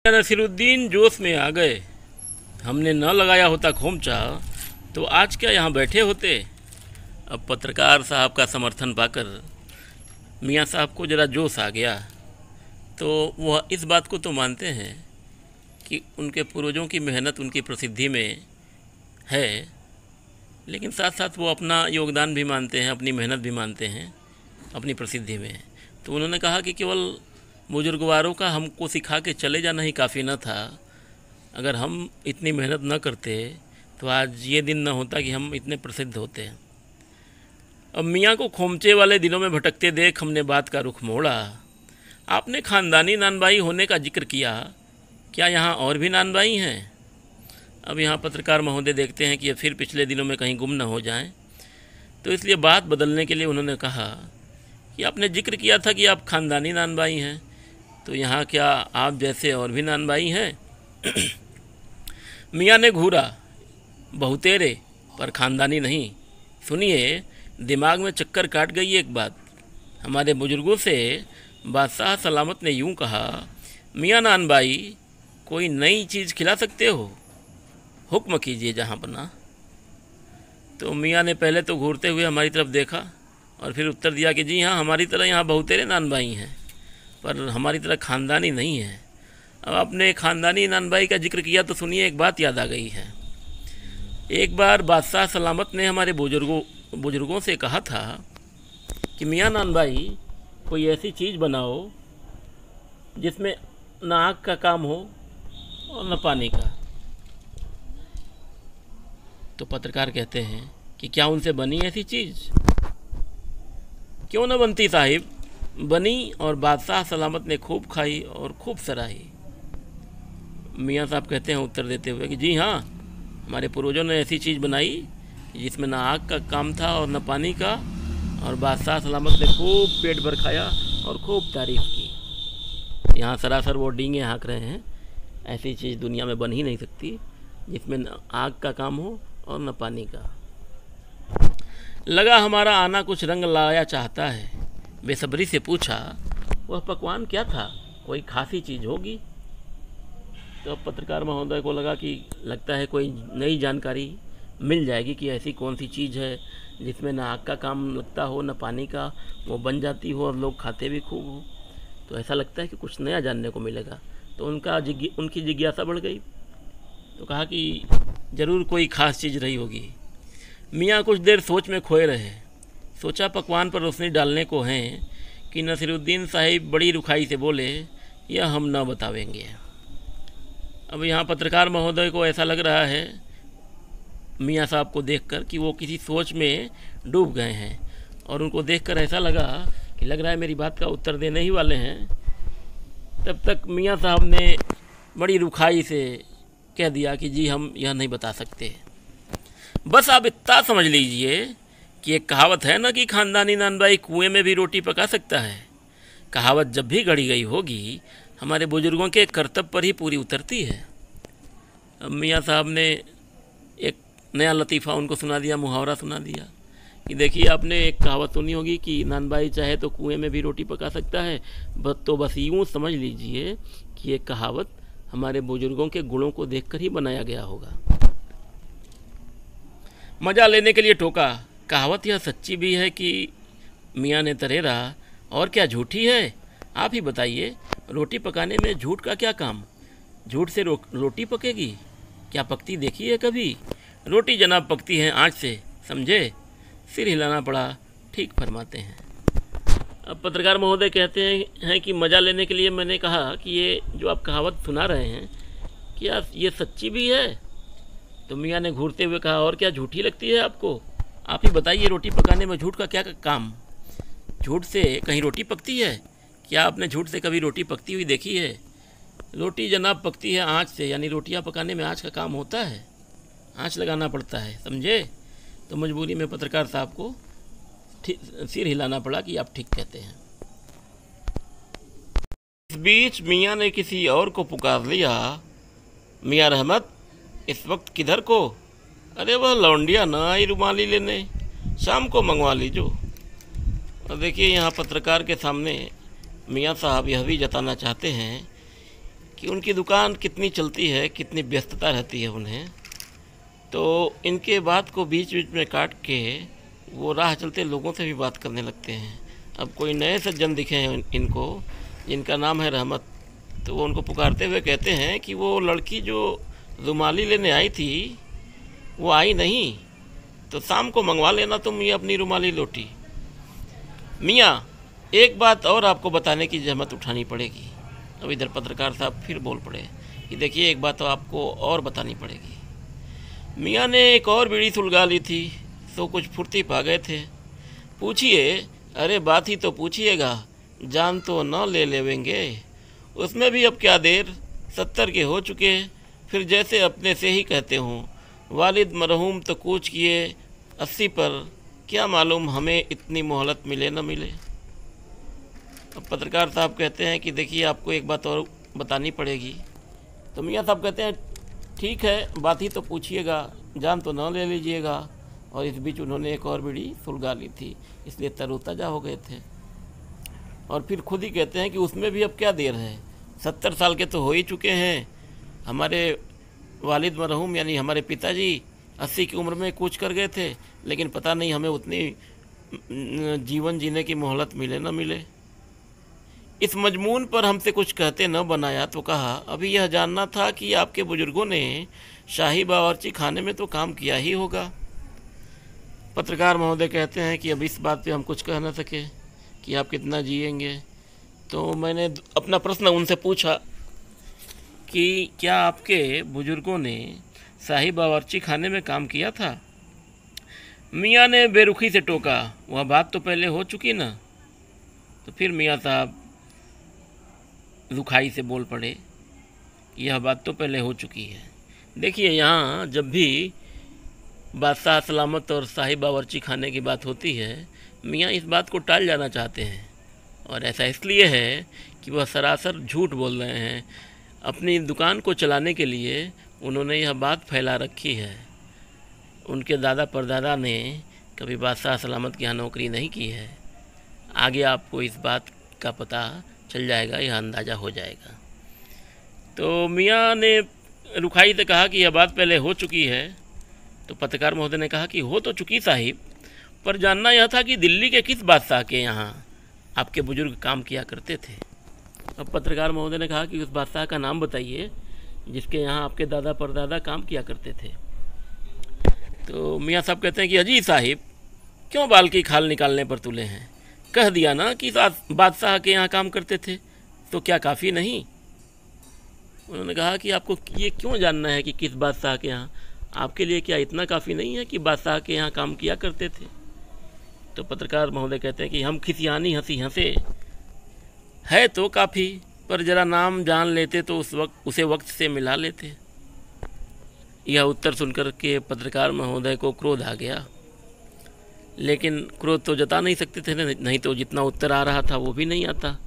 नसीरुद्दीन जोश में आ गए। हमने न लगाया होता खोमचा तो आज क्या यहाँ बैठे होते। अब पत्रकार साहब का समर्थन पाकर मियाँ साहब को ज़रा जोश आ गया, तो वह इस बात को तो मानते हैं कि उनके पूर्वजों की मेहनत उनकी प्रसिद्धि में है, लेकिन साथ साथ वो अपना योगदान भी मानते हैं, अपनी मेहनत भी मानते हैं अपनी प्रसिद्धि में। तो उन्होंने कहा कि केवल बुजुर्गवारों का हमको सिखा के चले जाना ही काफ़ी न था। अगर हम इतनी मेहनत न करते तो आज ये दिन न होता कि हम इतने प्रसिद्ध होते। अब मियाँ को खोमचे वाले दिनों में भटकते देख हमने बात का रुख मोड़ा। आपने ख़ानदानी नानबाई होने का जिक्र किया, क्या यहाँ और भी नानबाई हैं? अब यहाँ पत्रकार महोदय देखते हैं कि ये फिर पिछले दिनों में कहीं गुम न हो जाएं, तो इसलिए बात बदलने के लिए उन्होंने कहा कि आपने जिक्र किया था कि आप ख़ानदानी नानबाई हैं, तो यहाँ क्या आप जैसे और भी नानबाई हैं? मियाँ ने घूरा, बहुतेरे पर ख़ानदानी नहीं। सुनिए, दिमाग में चक्कर काट गई एक बात। हमारे बुजुर्गों से बादशाह सलामत ने यूँ कहा, मियाँ नानबाई कोई नई चीज़ खिला सकते हो, हुक्म कीजिए जहाँ बना। तो मियाँ ने पहले तो घूरते हुए हमारी तरफ देखा और फिर उत्तर दिया कि जी हाँ, हमारी तरह यहाँ बहुतेरे नानबाई हैं, पर हमारी तरह ख़ानदानी नहीं है। अब आपने ख़ानदानी नानबाई का जिक्र किया तो सुनिए, एक बात याद आ गई है। एक बार बादशाह सलामत ने हमारे बुजुर्गों से कहा था कि मियाँ नानबाई कोई ऐसी चीज़ बनाओ जिसमें न आग का काम हो और न पानी का। तो पत्रकार कहते हैं कि क्या उनसे बनी ऐसी चीज़? क्यों न बनती साहिब, बनी और बादशाह सलामत ने खूब खाई और खूब सराही। मियाँ साहब कहते हैं उत्तर देते हुए कि जी हाँ, हमारे पूर्वजों ने ऐसी चीज़ बनाई जिसमें ना आग का काम था और न पानी का, और बादशाह सलामत ने खूब पेट भर खाया और खूब तारीफ़ की। यहाँ सरासर वो डींगे हाँक रहे हैं, ऐसी चीज़ दुनिया में बन ही नहीं सकती जिसमें न आग का काम हो और न पानी का। लगा हमारा आना कुछ रंग लाया चाहता है, बेसब्री से पूछा, वह पकवान क्या था, कोई खासी चीज़ होगी? तो अब पत्रकार महोदय को लगा कि लगता है कोई नई जानकारी मिल जाएगी कि ऐसी कौन सी चीज़ है जिसमें ना आग का काम लगता हो न पानी का, वो बन जाती हो और लोग खाते भी खूब हो। तो ऐसा लगता है कि कुछ नया जानने को मिलेगा। तो उनकी जिज्ञासा बढ़ गई, तो कहा कि ज़रूर कोई ख़ास चीज़ रही होगी। मियाँ कुछ देर सोच में खोए रहे। सोचा पकवान पर रोशनी डालने को हैं कि नसीरुद्दीन साहिब बड़ी रुखाई से बोले, यह हम न बतावेंगे। अब यहाँ पत्रकार महोदय को ऐसा लग रहा है मियाँ साहब को देखकर कि वो किसी सोच में डूब गए हैं, और उनको देखकर ऐसा लगा कि लग रहा है मेरी बात का उत्तर देने ही वाले हैं। तब तक मियाँ साहब ने बड़ी रुखाई से कह दिया कि जी हम यह नहीं बता सकते। बस आप इतना समझ लीजिए कि एक कहावत है ना कि ख़ानदानी नानबाई कुएं में भी रोटी पका सकता है। कहावत जब भी गढ़ी गई होगी हमारे बुजुर्गों के कर्तव्य पर ही पूरी उतरती है। अब मियाँ साहब ने एक नया लतीफ़ा उनको सुना दिया, मुहावरा सुना दिया कि देखिए, आपने एक कहावत सुनी होगी कि नानबाई चाहे तो कुएं में भी रोटी पका सकता है। तो बस यूँ समझ लीजिए कि ये कहावत हमारे बुजुर्गों के गुणों को देखकर ही बनाया गया होगा। मज़ा लेने के लिए टोका, कहावत यह सच्ची भी है कि मियाँ ने तरेरा, और क्या झूठी है? आप ही बताइए, रोटी पकाने में झूठ का क्या काम? झूठ से रोटी पकेगी? क्या पकती देखी है कभी? रोटी जनाब पकती है आँच से, समझे? सिर हिलाना पड़ा, ठीक फरमाते हैं। अब पत्रकार महोदय कहते हैं कि मज़ा लेने के लिए मैंने कहा कि ये जो आप कहावत सुना रहे हैं, क्या ये सच्ची भी है? तो मियाँ ने घूरते हुए कहा, और क्या झूठी लगती है आपको? आप ही बताइए, रोटी पकाने में झूठ का क्या काम? झूठ से कहीं रोटी पकती है? क्या आपने झूठ से कभी रोटी पकती हुई देखी है? रोटी जनाब पकती है आँच से, यानी रोटियाँ पकाने में आँच का काम होता है, आँच लगाना पड़ता है, समझे? तो मजबूरी में पत्रकार साहब को सिर हिलाना पड़ा कि आप ठीक कहते हैं। इस बीच मियाँ ने किसी और को पुकार लिया, मियाँ रहमत इस वक्त किधर को? अरे वह लौंडिया ना आई रुमाली लेने, शाम को मंगवा लीजो। और देखिए, यहाँ पत्रकार के सामने मियाँ साहब यह भी जताना चाहते हैं कि उनकी दुकान कितनी चलती है, कितनी व्यस्तता रहती है उन्हें। तो इनके बात को बीच बीच में काट के वो राह चलते लोगों से भी बात करने लगते हैं। अब कोई नए सज्जन दिखे हैं इनको, जिनका नाम है रहमत, तो वो उनको पुकारते हुए कहते हैं कि वो लड़की जो रुमाली लेने आई थी वो आई नहीं, तो शाम को मंगवा लेना तुम ये अपनी रुमाली लोटी। मियाँ, एक बात और आपको बताने की जहमत उठानी पड़ेगी। अब इधर पत्रकार साहब फिर बोल पड़े कि देखिए, एक बात तो आपको और बतानी पड़ेगी। मियाँ ने एक और बीड़ी सुलगा ली थी, तो कुछ फुर्ती पा गए थे। पूछिए, अरे बात ही तो पूछिएगा, जान तो न ले लेवेंगे, उसमें भी अब क्या देर, 70 के हो चुके। फिर जैसे अपने से ही कहते हों, वालिद मरहूम तो कूच किए 80 पर, क्या मालूम हमें इतनी मोहलत मिले न मिले। अब पत्रकार साहब कहते हैं कि देखिए, आपको एक बात और बतानी पड़ेगी। तो मियाँ साहब कहते हैं ठीक है, बात ही तो पूछिएगा, जान तो न ले लीजिएगा। और इस बीच उन्होंने एक और बीड़ी सुलगा ली थी, इसलिए तरोताज़ा हो गए थे। और फिर खुद ही कहते हैं कि उसमें भी अब क्या देर है, 70 साल के तो हो ही चुके हैं। हमारे वालिद मरहूम यानी हमारे पिताजी 80 की उम्र में कूच कर गए थे, लेकिन पता नहीं हमें उतनी जीवन जीने की मोहलत मिले न मिले। इस मजमून पर हमसे कुछ कहते न बनाया तो कहा, अभी यह जानना था कि आपके बुजुर्गों ने शाही बावर्ची खाने में तो काम किया ही होगा। पत्रकार महोदय कहते हैं कि अब इस बात पे हम कुछ कह न सके कि आप कितना जिएंगे। तो मैंने अपना प्रश्न उनसे पूछा कि क्या आपके बुजुर्गों ने शाही बावर्ची खाने में काम किया था। मियाँ ने बेरुखी से टोका, वह बात तो पहले हो चुकी ना। तो फिर मियाँ साहब रुखाई से बोल पड़े, यह बात तो पहले हो चुकी है। देखिए, यहाँ जब भी बादशाह सलामत और शाही बावर्ची खाने की बात होती है, मियाँ इस बात को टाल जाना चाहते हैं। और ऐसा इसलिए है कि वह सरासर झूठ बोल रहे हैं। अपनी दुकान को चलाने के लिए उन्होंने यह बात फैला रखी है। उनके दादा परदादा ने कभी बादशाह सलामत के यहाँ नौकरी नहीं की है। आगे आपको इस बात का पता चल जाएगा, यह अंदाज़ा हो जाएगा। तो मियाँ ने रुखाई से कहा कि यह बात पहले हो चुकी है। तो पत्रकार महोदय ने कहा कि हो तो चुकी साहिब, पर जानना यह था कि दिल्ली के किस बादशाह के यहाँ आपके बुजुर्ग काम किया करते थे। अब पत्रकार महोदय ने कहा कि उस बादशाह का नाम बताइए जिसके यहाँ आपके दादा परदादा काम किया करते थे। तो मियाँ साहब कहते हैं कि अजी साहिब, क्यों बाल की खाल निकालने पर तुले हैं, कह दिया ना कि बादशाह के यहाँ काम करते थे, तो क्या काफ़ी नहीं। उन्होंने कहा कि आपको ये क्यों जानना है कि किस बादशाह के यहाँ, आपके लिए क्या इतना काफ़ी नहीं है कि बादशाह के यहाँ काम किया करते थे। तो पत्रकार महोदय कहते हैं कि हम खिसियानी हंसी हंसे, है तो काफ़ी, पर ज़रा नाम जान लेते तो उसे वक्त से मिला लेते। यह उत्तर सुनकर के पत्रकार महोदय को क्रोध आ गया, लेकिन क्रोध तो जता नहीं सकते थे, नहीं तो जितना उत्तर आ रहा था वो भी नहीं आता।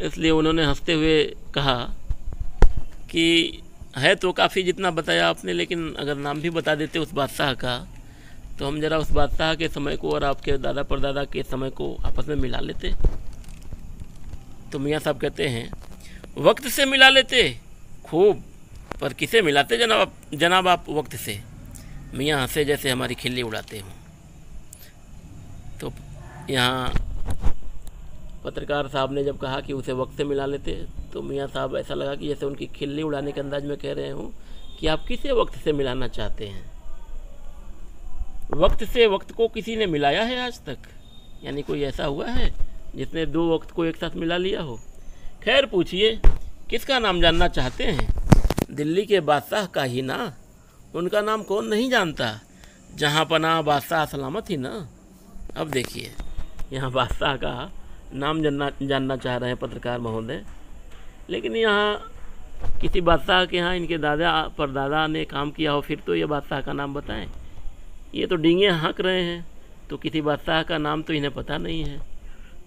इसलिए उन्होंने हंसते हुए कहा कि है तो काफ़ी जितना बताया आपने, लेकिन अगर नाम भी बता देते उस बादशाह का, तो हम ज़रा उस बादशाह के समय को और आपके दादा परदादा के समय को आपस में मिला लेते। तो मियाँ साहब कहते हैं, वक्त से मिला लेते खूब, पर किसे मिलाते जनाब आप वक्त से। मियाँ हंसे जैसे हमारी खिल्ली उड़ाते हों। तो यहाँ पत्रकार साहब ने जब कहा कि उसे वक्त से मिला लेते, तो मियाँ साहब ऐसा लगा कि जैसे उनकी खिल्ली उड़ाने के अंदाज में कह रहे हूँ कि आप किसे वक्त से मिलाना चाहते हैं। वक्त से वक्त को किसी ने मिलाया है आज तक? यानी कोई ऐसा हुआ है जिसने दो वक्त को एक साथ मिला लिया हो? खैर पूछिए, किसका नाम जानना चाहते हैं? दिल्ली के बादशाह का ही ना, उनका नाम कौन नहीं जानता, जहाँ पना बादशाह सलामत ही ना। अब देखिए, यहाँ बादशाह का नाम जानना चाह रहे हैं पत्रकार महोदय, लेकिन यहाँ किसी बादशाह के यहाँ इनके दादा परदादा ने काम किया हो, फिर तो ये बादशाह का नाम बताएं। ये तो डींगे हाँक रहे हैं, तो किसी बादशाह का नाम तो इन्हें पता नहीं है।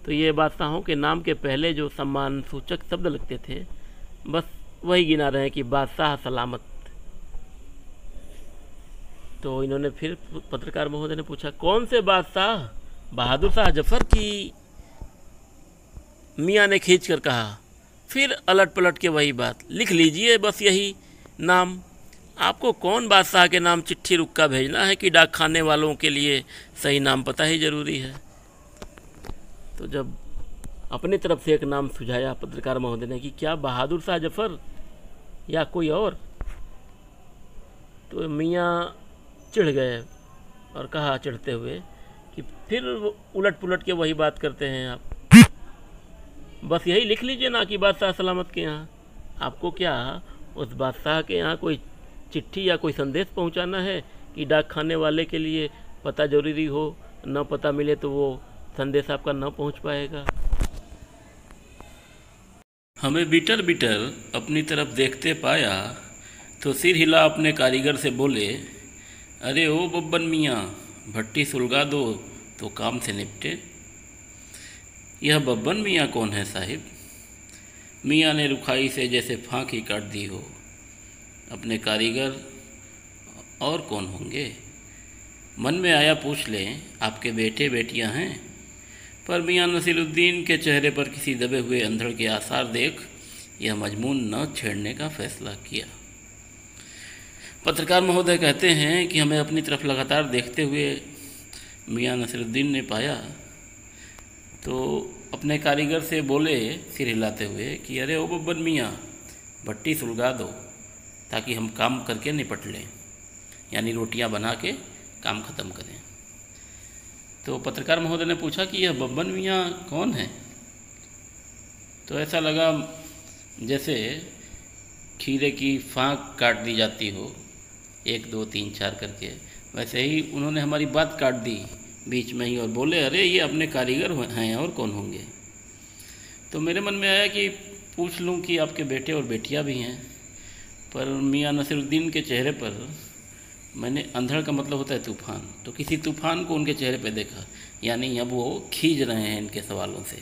तो ये बादशाहों के नाम के पहले जो सम्मान सूचक शब्द लगते थे, बस वही गिना रहे हैं कि बादशाह सलामत। तो इन्होंने फिर पत्रकार महोदय ने पूछा, कौन से बादशाह? बहादुर शाह जफर की? मियाँ ने खींच कर कहा, फिर अलट पलट के वही बात, लिख लीजिए बस यही नाम। आपको कौन बादशाह के नाम चिट्ठी रुक्का भेजना है कि डाक खाने वालों के लिए सही नाम पता ही ज़रूरी है। तो जब अपनी तरफ से एक नाम सुझाया पत्रकार महोदय ने कि क्या बहादुर शाह जफर या कोई और, तो मियाँ चिढ़ गए और कहा चिढ़ते हुए कि फिर उलट पुलट के वही बात करते हैं आप, बस यही लिख लीजिए ना कि बादशाह सलामत के यहाँ। आपको क्या उस बादशाह के यहाँ कोई चिट्ठी या कोई संदेश पहुँचाना है कि डाक खाने वाले के लिए पता जरूरी हो, न पता मिले तो वो संदेश आपका न पहुँच पाएगा। हमें बीटर बीटर अपनी तरफ देखते पाया तो सिर हिला अपने कारीगर से बोले, अरे ओ बब्बन मियाँ, भट्टी सुलगा दो तो काम से निपटे। यह बब्बन मियाँ कौन है साहिब? मियाँ ने रुखाई से जैसे फांक ही काट दी हो। अपने कारीगर और कौन होंगे? मन में आया पूछ लें, आपके बेटे बेटियां हैं, पर मियाँ नसीरुद्दीन के चेहरे पर किसी दबे हुए अंधड़ के आसार देख यह मजमून न छेड़ने का फैसला किया। पत्रकार महोदय कहते हैं कि हमें अपनी तरफ लगातार देखते हुए मियाँ नसीरुद्दीन ने पाया तो अपने कारीगर से बोले सिर हिलाते हुए कि अरे ओ बब्बन मियाँ, भट्टी सुलगा दो ताकि हम काम करके निपट लें, यानी रोटियां बना के काम ख़त्म करें। तो पत्रकार महोदय ने पूछा कि यह बब्बन मियाँ कौन है? तो ऐसा लगा जैसे खीरे की फांक काट दी जाती हो, 1 2 3 4 करके, वैसे ही उन्होंने हमारी बात काट दी बीच में ही और बोले, अरे ये अपने कारीगर हैं और कौन होंगे। तो मेरे मन में आया कि पूछ लूं कि आपके बेटे और बेटियां भी हैं, पर मियाँ नसीरुद्दीन के चेहरे पर मैंने अंधड़ का मतलब होता है तूफ़ान, तो किसी तूफ़ान को उनके चेहरे पे देखा, यानी अब वो खींच रहे हैं इनके सवालों से।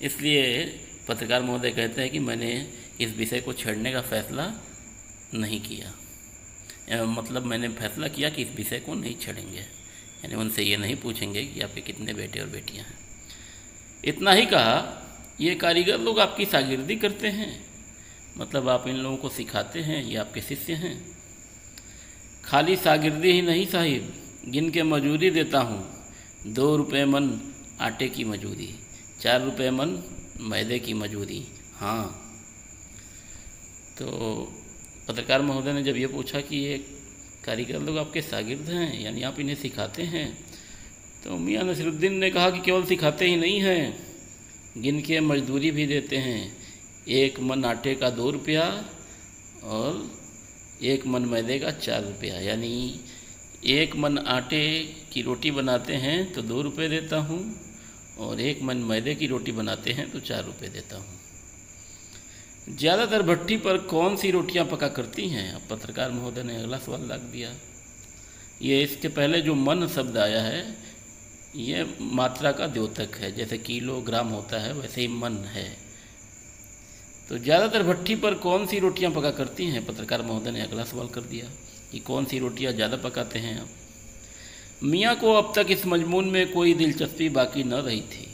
इसलिए पत्रकार महोदय कहते हैं कि मैंने इस विषय को छेड़ने का फैसला नहीं किया, मतलब मैंने फैसला किया कि इस विषय को नहीं छेड़ेंगे, यानी उनसे ये नहीं पूछेंगे कि आपके कितने बेटे और बेटियां हैं। इतना ही कहा, ये कारीगर लोग आपकी शागिर्दी करते हैं, मतलब आप इन लोगों को सिखाते हैं, ये आपके शिष्य हैं? खाली शागिर्दी ही नहीं साहिब, गिन के मजूरी देता हूँ। 2 रुपये मन आटे की मजूरी, 4 रुपये मन मैदे की मजूरी। हाँ। तो पत्रकार महोदय ने जब ये पूछा कि ये कारीगर लोग आपके शागिर्द हैं, यानी आप इन्हें सिखाते हैं, तो मियाँ नसीरुद्दीन ने कहा कि केवल सिखाते ही नहीं हैं, गिन के मजदूरी भी देते हैं। 1 मन आटे का 2 रुपया और 1 मन मैदे का 4 रुपया, यानी 1 मन आटे की रोटी बनाते हैं तो 2 रुपये देता हूँ, और 1 मन मैदे की रोटी बनाते हैं तो 4 रुपये देता हूँ। ज़्यादातर भट्टी पर कौन सी रोटियां पका करती हैं? अब पत्रकार महोदय ने अगला सवाल लाग दिया। ये इसके पहले जो मन शब्द आया है, ये मात्रा का द्योतक है, जैसे किलो ग्राम होता है वैसे ही मन है। तो ज़्यादातर भट्टी पर कौन सी रोटियां पका करती हैं? पत्रकार महोदय ने अगला सवाल कर दिया कि कौन सी रोटियां ज़्यादा पकाते हैं आप। मियाँ को अब तक इस मजमून में कोई दिलचस्पी बाकी न रही थी,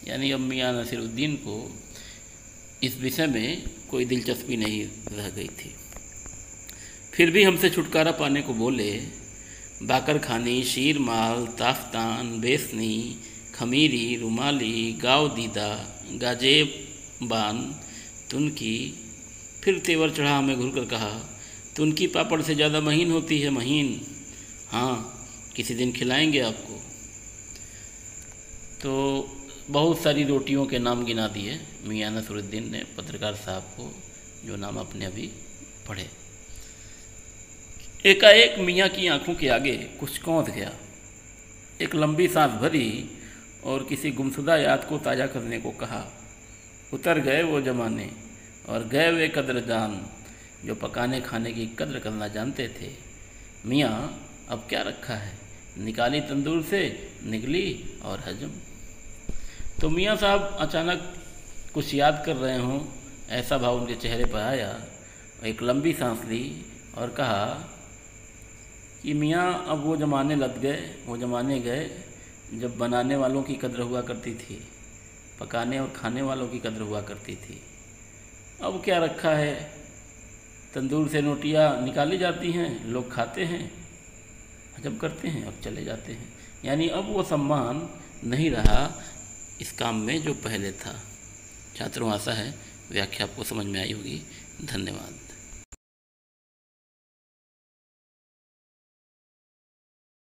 यानी अब मियाँ नसीरुद्दीन को इस विषय में कोई दिलचस्पी नहीं रह गई थी। फिर भी हमसे छुटकारा पाने को बोले, बाकर खानी, शीर माल, ताफ्तान, बेसनी, खमीरी, रुमाली, गाव दीदा, गाजेब बान, तुनकी। फिर तेवर चढ़ा हमें घूर कर कहा, तुनकी पापड़ से ज़्यादा महीन होती है, महीन। हाँ, किसी दिन खिलाएंगे आपको। तो बहुत सारी रोटियों के नाम गिना दिए मियाँ नसीरुद्दीन ने पत्रकार साहब को, जो नाम आपने अभी पढ़े। एकाएक मियाँ की आंखों के आगे कुछ कौंध गया। एक लंबी सांस भरी और किसी गुमशुदा याद को ताज़ा करने को कहा। उतर गए वो ज़माने और गए वे कद्रदान जो पकाने खाने की कद्र करना जानते थे। मियाँ अब क्या रखा है, निकाली तंदूर से, निकली और हजम। तो मियाँ साहब अचानक कुछ याद कर रहे हों, ऐसा भाव उनके चेहरे पर आया। एक लंबी सांस ली और कहा कि मियाँ अब वो ज़माने लग गए, वो ज़माने गए जब बनाने वालों की कद्र हुआ करती थी, पकाने और खाने वालों की कद्र हुआ करती थी। अब क्या रखा है, तंदूर से रोटियां निकाली जाती हैं, लोग खाते हैं, हजम करते हैं और चले जाते हैं। यानी अब वो सम्मान नहीं रहा इस काम में जो पहले था। छात्रों, आशा है व्याख्या आपको समझ में आई होगी। धन्यवाद।